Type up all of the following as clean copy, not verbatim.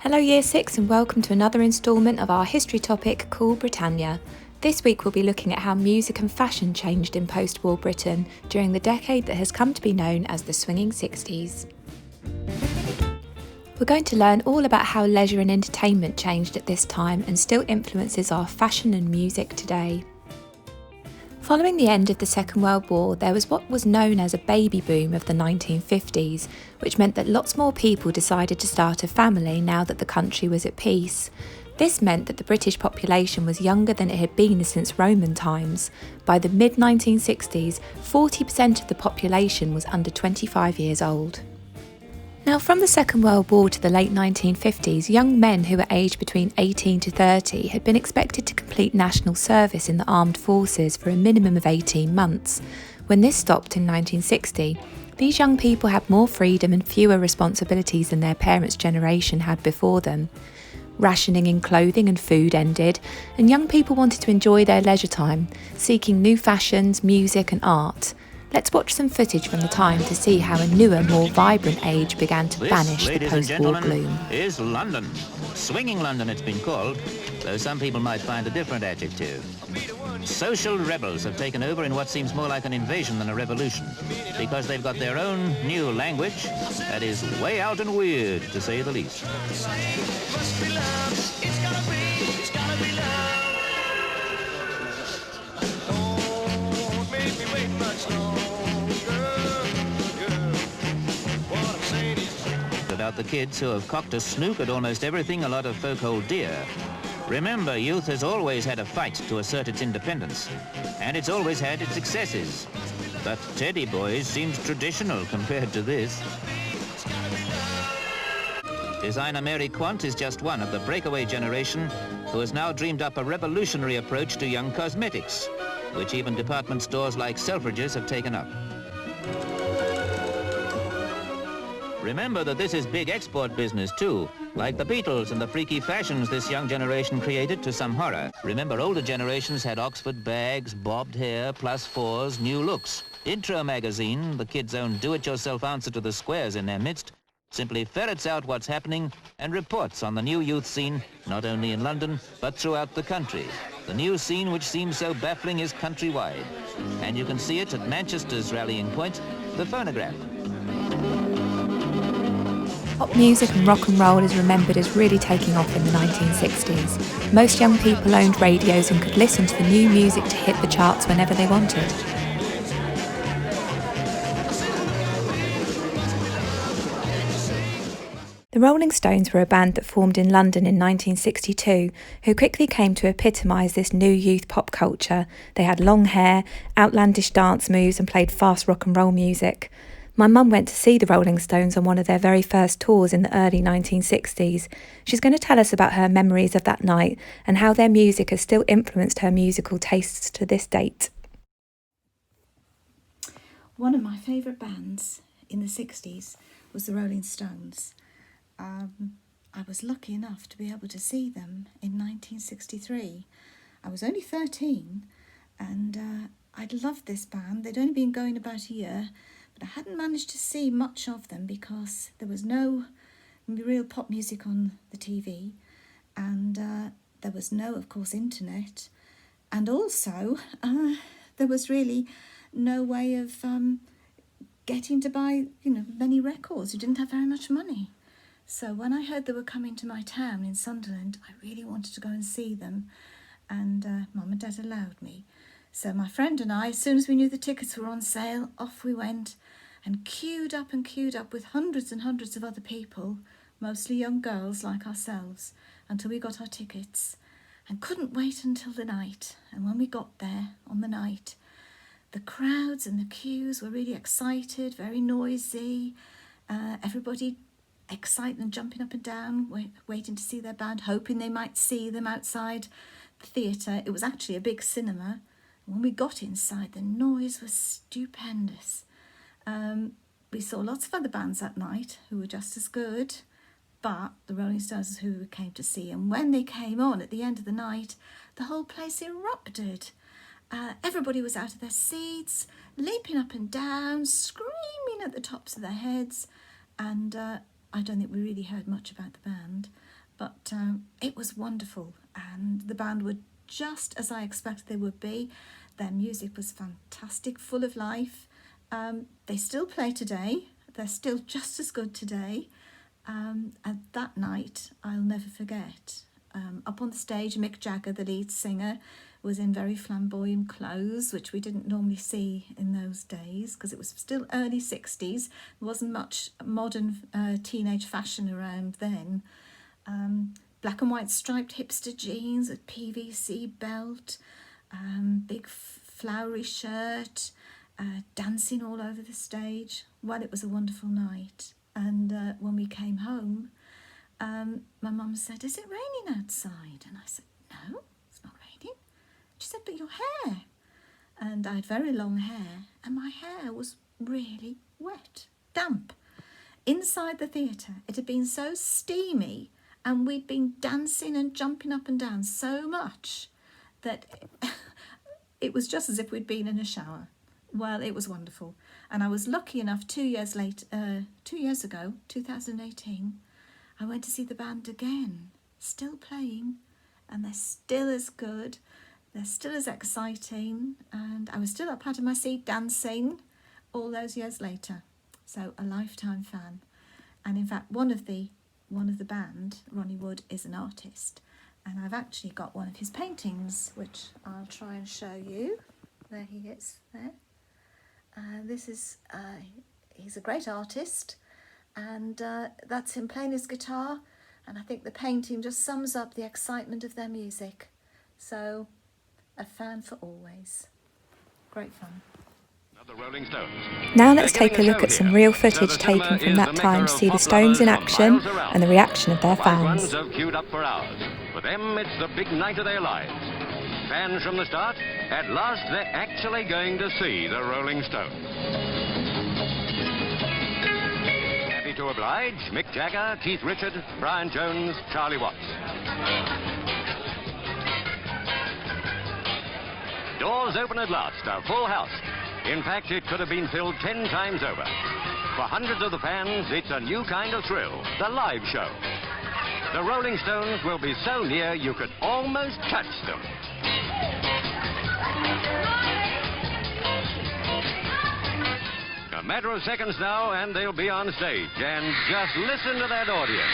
Hello Year 6 and welcome to another instalment of our history topic, Cool Britannia. This week we'll be looking at how music and fashion changed in post-war Britain during the decade that has come to be known as the swinging 60s. We're going to learn all about how leisure and entertainment changed at this time and still influences our fashion and music today. Following the end of the Second World War, there was what was known as a baby boom of the 1950s, which meant that lots more people decided to start a family now that the country was at peace. This meant that the British population was younger than it had been since Roman times. By the mid-1960s, 40% of the population was under 25 years old. Now, from the Second World War to the late 1950s, young men who were aged between 18 to 30 had been expected to complete national service in the armed forces for a minimum of 18 months. When this stopped in 1960, these young people had more freedom and fewer responsibilities than their parents' generation had before them. Rationing in clothing and food ended, and young people wanted to enjoy their leisure time, seeking new fashions, music and art. Let's watch some footage from the time to see how a newer, more vibrant age began to banish the post-war gloom. Is London. Swinging London it's been called, though some people might find a different adjective. Social rebels have taken over in what seems more like an invasion than a revolution, because they've got their own new language that is way out and weird, to say the least. About the kids who have cocked a snook at almost everything a lot of folk hold dear. Remember, youth has always had a fight to assert its independence, and it's always had its excesses. But Teddy Boys seems traditional compared to this. Designer Mary Quant is just one of the breakaway generation who has now dreamed up a revolutionary approach to young cosmetics, which even department stores like Selfridges have taken up. Remember that this is big export business too, like the Beatles and the freaky fashions this young generation created to some horror. Remember, older generations had Oxford bags, bobbed hair, +4s, new looks. Intro magazine, the kids' own do-it-yourself answer to the squares in their midst, simply ferrets out what's happening and reports on the new youth scene, not only in London, but throughout the country. The new scene which seems so baffling is countrywide. And you can see it at Manchester's rallying point, the phonograph. Pop music and rock and roll is remembered as really taking off in the 1960s. Most young people owned radios and could listen to the new music to hit the charts whenever they wanted. The Rolling Stones were a band that formed in London in 1962, who quickly came to epitomise this new youth pop culture. They had long hair, outlandish dance moves and played fast rock and roll music. My mum went to see the Rolling Stones on one of their very first tours in the early 1960s. She's going to tell us about her memories of that night and how their music has still influenced her musical tastes to this date. One of my favourite bands in the 60s was the Rolling Stones. I was lucky enough to be able to see them in 1963. I was only 13 and I'd loved this band. They'd only been going about a year, but I hadn't managed to see much of them because there was no real pop music on the TV and there was no, of course, internet. And also, there was really no way of getting to buy, many records. You didn't have very much money. So when I heard they were coming to my town in Sunderland, I really wanted to go and see them. And Mum and Dad allowed me. So my friend and I, as soon as we knew the tickets were on sale, off we went and queued up with hundreds and hundreds of other people, mostly young girls like ourselves, until we got our tickets and couldn't wait until the night. And when we got there on the night, the crowds and the queues were really excited, very noisy, everybody excited and jumping up and down, waiting to see their band, hoping they might see them outside the theatre. It was actually a big cinema. When we got inside, the noise was stupendous. We saw lots of other bands that night who were just as good, but the Rolling Stones is who we came to see. And when they came on at the end of the night, the whole place erupted. Everybody was out of their seats, leaping up and down, screaming at the tops of their heads. And I don't think we really heard much about the band, but it was wonderful, and the band were just as I expected they would be. Their music was fantastic, full of life. They still play today. They're still just as good today. And that night, I'll never forget. Up on the stage, Mick Jagger, the lead singer, was in very flamboyant clothes, which we didn't normally see in those days because it was still early 60s. There wasn't much modern teenage fashion around then. Black and white striped hipster jeans, a PVC belt, big flowery shirt, dancing all over the stage. Well, it was a wonderful night. And when we came home, my mum said, "Is it raining outside?" And I said, "No, it's not raining." She said, "But your hair." And I had very long hair, and my hair was really wet, damp. Inside the theatre, it had been so steamy, and we'd been dancing and jumping up and down so much that it was just as if we'd been in a shower. Well, it was wonderful. And I was lucky enough 2 years ago, 2018, I went to see the band again, still playing, and they're still as good, they're still as exciting, and I was still up out of my seat dancing all those years later. So a lifetime fan. And in fact, one of the band, Ronnie Wood, is an artist, and I've actually got one of his paintings, which I'll try and show you. There he is, there. This is, he's a great artist, and that's him playing his guitar, and I think the painting just sums up the excitement of their music. So, a fan for always. Great fun. The Rolling Stones. Now let's take a look at some real footage taken from that time to see the Stones in action and the reaction of their fans. Ones have queued up for hours. For them, it's the big night of their lives. Fans from the start, at last they're actually going to see the Rolling Stones. Happy to oblige, Mick Jagger, Keith Richards, Brian Jones, Charlie Watts. Doors open at last, a full house. In fact, it could have been filled 10 times over. For hundreds of the fans, it's a new kind of thrill, the live show. The Rolling Stones will be so near you could almost touch them. A matter of seconds now, and they'll be on stage. And just listen to that audience.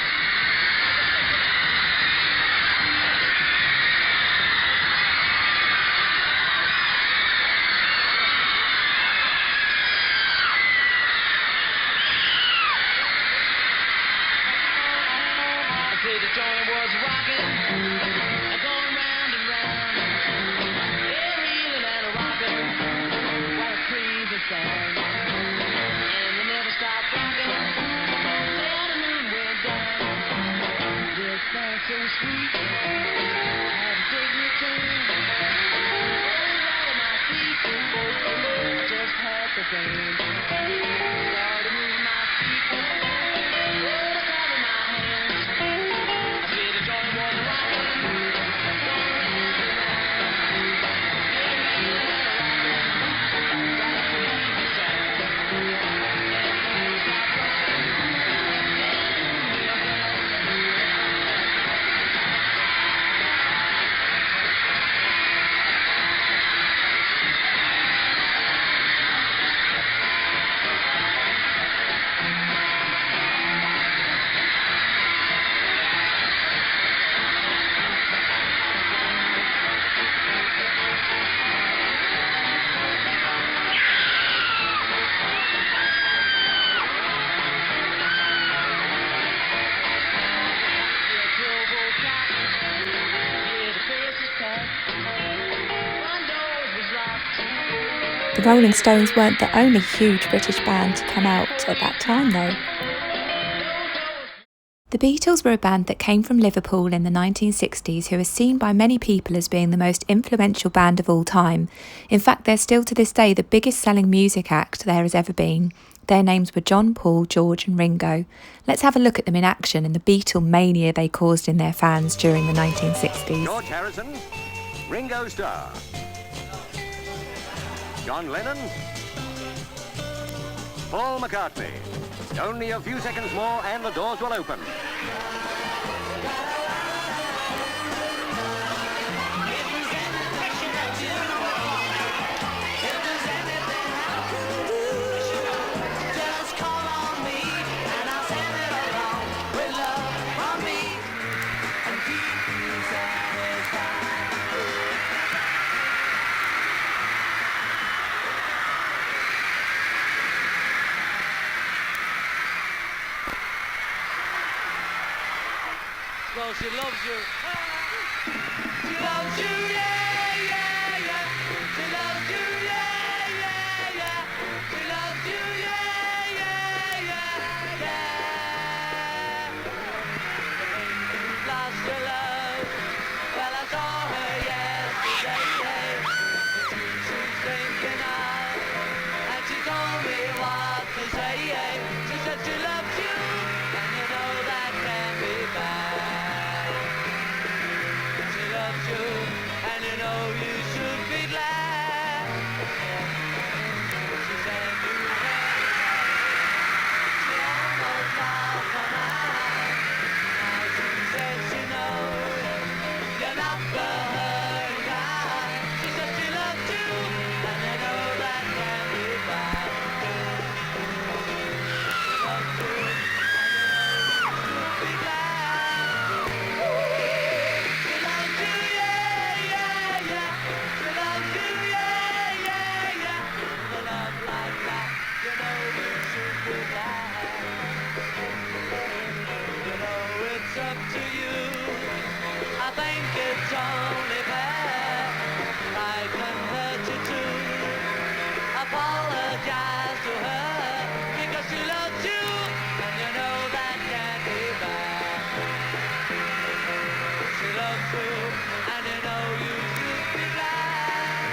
The joint was rocking, going round and round. Yeah, reeling and rocking, what a crazy sound. And they never stopped rocking, till the moon went down. This sounds so sweet, I had to take me a turn. Right on my feet, I just had to burn. Started moving my feet, The Rolling Stones weren't the only huge British band to come out at that time though. The Beatles were a band that came from Liverpool in the 1960s who are seen by many people as being the most influential band of all time. In fact, they're still to this day the biggest selling music act there has ever been. Their names were John, Paul, George and Ringo. Let's have a look at them in action and the Beatle mania they caused in their fans during the 1960s. George Harrison, Ringo Starr, John Lennon, Paul McCartney, Only a few seconds more and the doors will open. Well, she loves you. She loves you, yeah, yeah, yeah. She loves you, yeah, yeah, yeah. She loves you, yeah, yeah, yeah, yeah. Lost your love. Well, I saw her yesterday. She's thinking of, and she told me what to say. She said she loves you, and you know that can't be bad. She loves you, and you know you should be glad. She said you can. She almost lost her mind. Now she says she knows you're not the hurt guy. She said she loves you, and you know that can't be bad. She loves you, and you know you should be glad. She loves you, yeah, yeah, yeah. She loves you, yeah, yeah, yeah. With a love like that, you know you should be glad. You know it's up to you. I think it's only fair. I can hurt you too. Apologize to her because she loves you, and you know that can't be bad. She loves you, and you know you should be glad.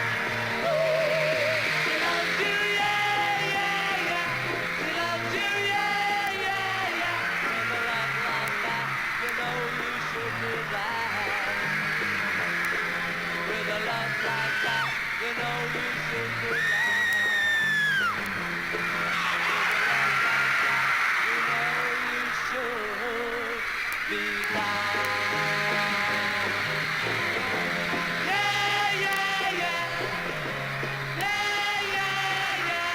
She loves you, yeah, yeah, yeah. She loves you, yeah, yeah, yeah. With a love like that, you know you should be glad. With a love like that, you know you should be glad. With a love like that, you know you should be glad. Yeah, yeah, yeah. Yeah, yeah, yeah,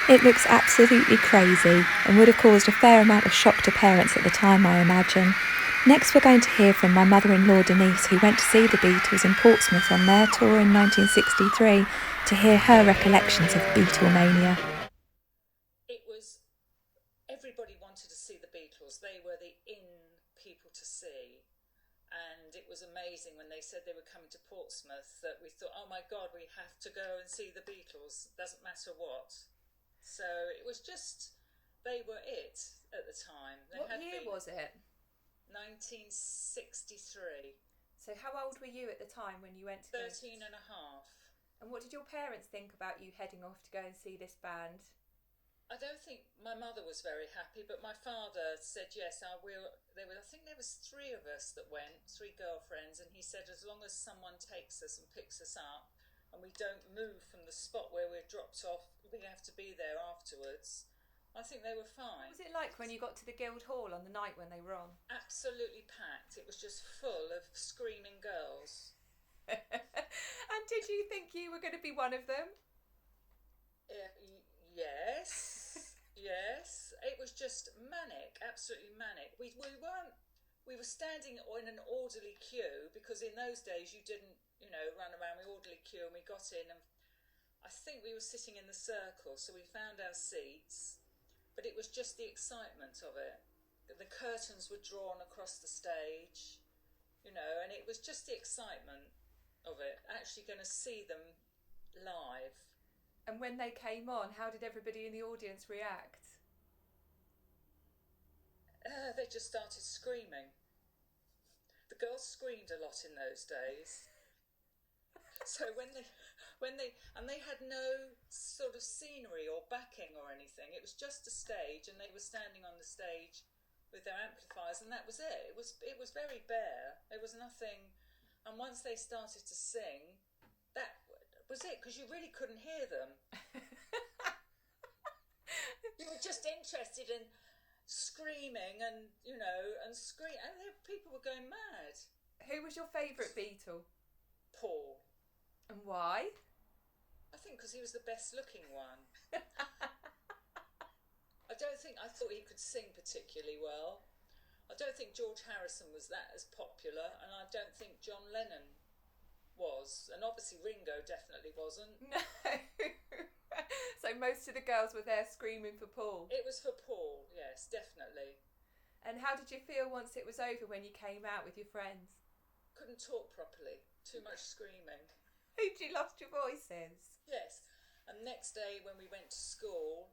yeah. It looks absolutely crazy and would have caused a fair amount of shock to parents at the time, I imagine. Next we're going to hear from my mother-in-law Denise, who went to see the Beatles in Portsmouth on their tour in 1963, to hear her recollections of Beatlemania. It was, everybody wanted to see the Beatles. They were the in people to see. And it was amazing when they said they were coming to Portsmouth that we thought, oh my God, we have to go and see the Beatles. Doesn't matter what. So it was just, they were it at the time. They What had year been was it? 1963. So how old were you at the time when you went to 13 and a half. And what did your parents think about you heading off to go and see this band? I don't think my mother was very happy, but my father said, yes, I will. I think there was 3 of us that went, 3 girlfriends, and he said, as long as someone takes us and picks us up and we don't move from the spot where we're dropped off, we have to be there afterwards. I think they were fine. What was it like when you got to the Guildhall on the night when they were on? Absolutely packed. It was just full of screaming girls. And did you think you were going to be one of them? Yes. Yes. It was just manic, absolutely manic. We were standing in an orderly queue because in those days you didn't, run around with orderly queue, and we got in and I think we were sitting in the circle, so we found our seats. But it was just the excitement of it. The curtains were drawn across the stage, and it was just the excitement of it, actually going to see them live. And when they came on, how did everybody in the audience react? They just started screaming. The girls screamed a lot in those days. So they had no sort of scenery or backing or anything. It was just a stage, and they were standing on the stage with their amplifiers, and that was it. It was very bare. There was nothing. And once they started to sing, that was it, because you really couldn't hear them. You were just interested in screaming and, you know, and people were going mad. Who was your favourite Beatle? Paul. And why? I think because he was the best looking one. I thought he could sing particularly well. I don't think George Harrison was that as popular, and I don't think John Lennon was, and obviously Ringo definitely wasn't. No. So most of the girls were there screaming for Paul. It was for Paul, yes, definitely. And how did you feel once it was over when you came out with your friends? Couldn't talk properly. Too much screaming. Who'd you lost your voices? Yes. And next day when we went to school,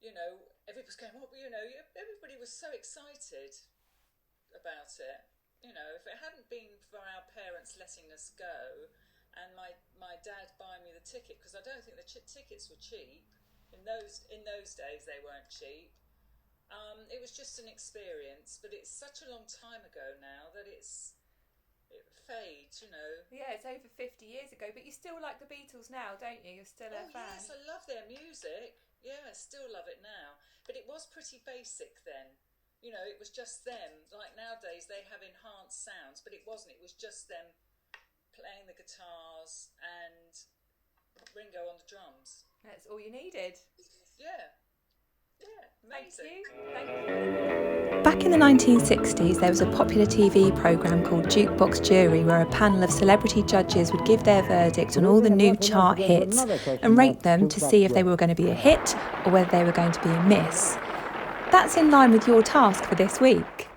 you know, everybody was going, everybody was so excited about it. You know, if it hadn't been for our parents letting us go and my dad buying me the ticket, because I don't think the tickets were cheap. In those days they weren't cheap. It was just an experience, but it's such a long time ago now that it fades, you know. Yeah, it's over 50 years ago, but you still like the Beatles now, don't you? You're still a fan. Yes, I love their music. Yeah, I still love it now. But it was pretty basic then. You know, it was just them. Like nowadays, they have enhanced sounds, but it wasn't. It was just them playing the guitars and Ringo on the drums. That's all you needed. Yeah. Amazing. Thank you. Back in the 1960s, there was a popular TV programme called Jukebox Jury, where a panel of celebrity judges would give their verdict on all the new chart hits and rate them to see if they were going to be a hit or whether they were going to be a miss. That's in line with your task for this week.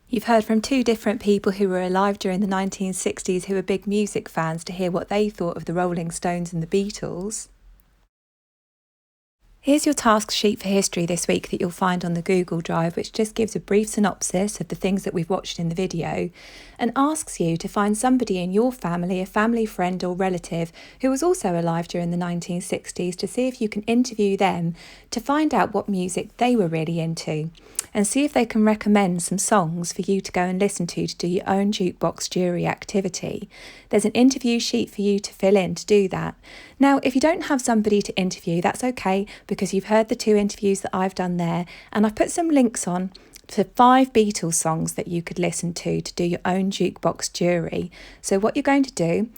You've heard from two different people who were alive during the 1960s who were big music fans to hear what they thought of the Rolling Stones and the Beatles. Here's your task sheet for history this week that you'll find on the Google Drive, which just gives a brief synopsis of the things that we've watched in the video and asks you to find somebody in your family, a family friend or relative who was also alive during the 1960s, to see if you can interview them to find out what music they were really into and see if they can recommend some songs for you to go and listen to do your own Jukebox Jury activity. There's an interview sheet for you to fill in to do that. Now, if you don't have somebody to interview, that's okay, because you've heard the 2 interviews that I've done there, and I've put some links on to 5 Beatles songs that you could listen to do your own Jukebox Jury. So what you're going to do,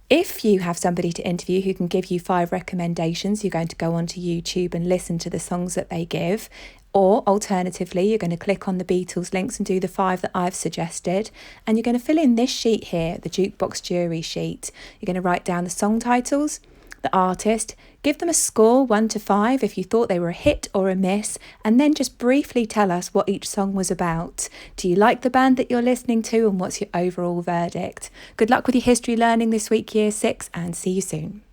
if you have somebody to interview who can give you 5 recommendations, you're going to go onto YouTube and listen to the songs that they give. Or alternatively, you're going to click on the Beatles links and do the 5 that I've suggested. And you're going to fill in this sheet here, the Jukebox Jury sheet. You're going to write down the song titles, the artist, give them a score 1 to 5 if you thought they were a hit or a miss, and then just briefly tell us what each song was about. Do you like the band that you're listening to, and what's your overall verdict? Good luck with your history learning this week, Year 6, and see you soon.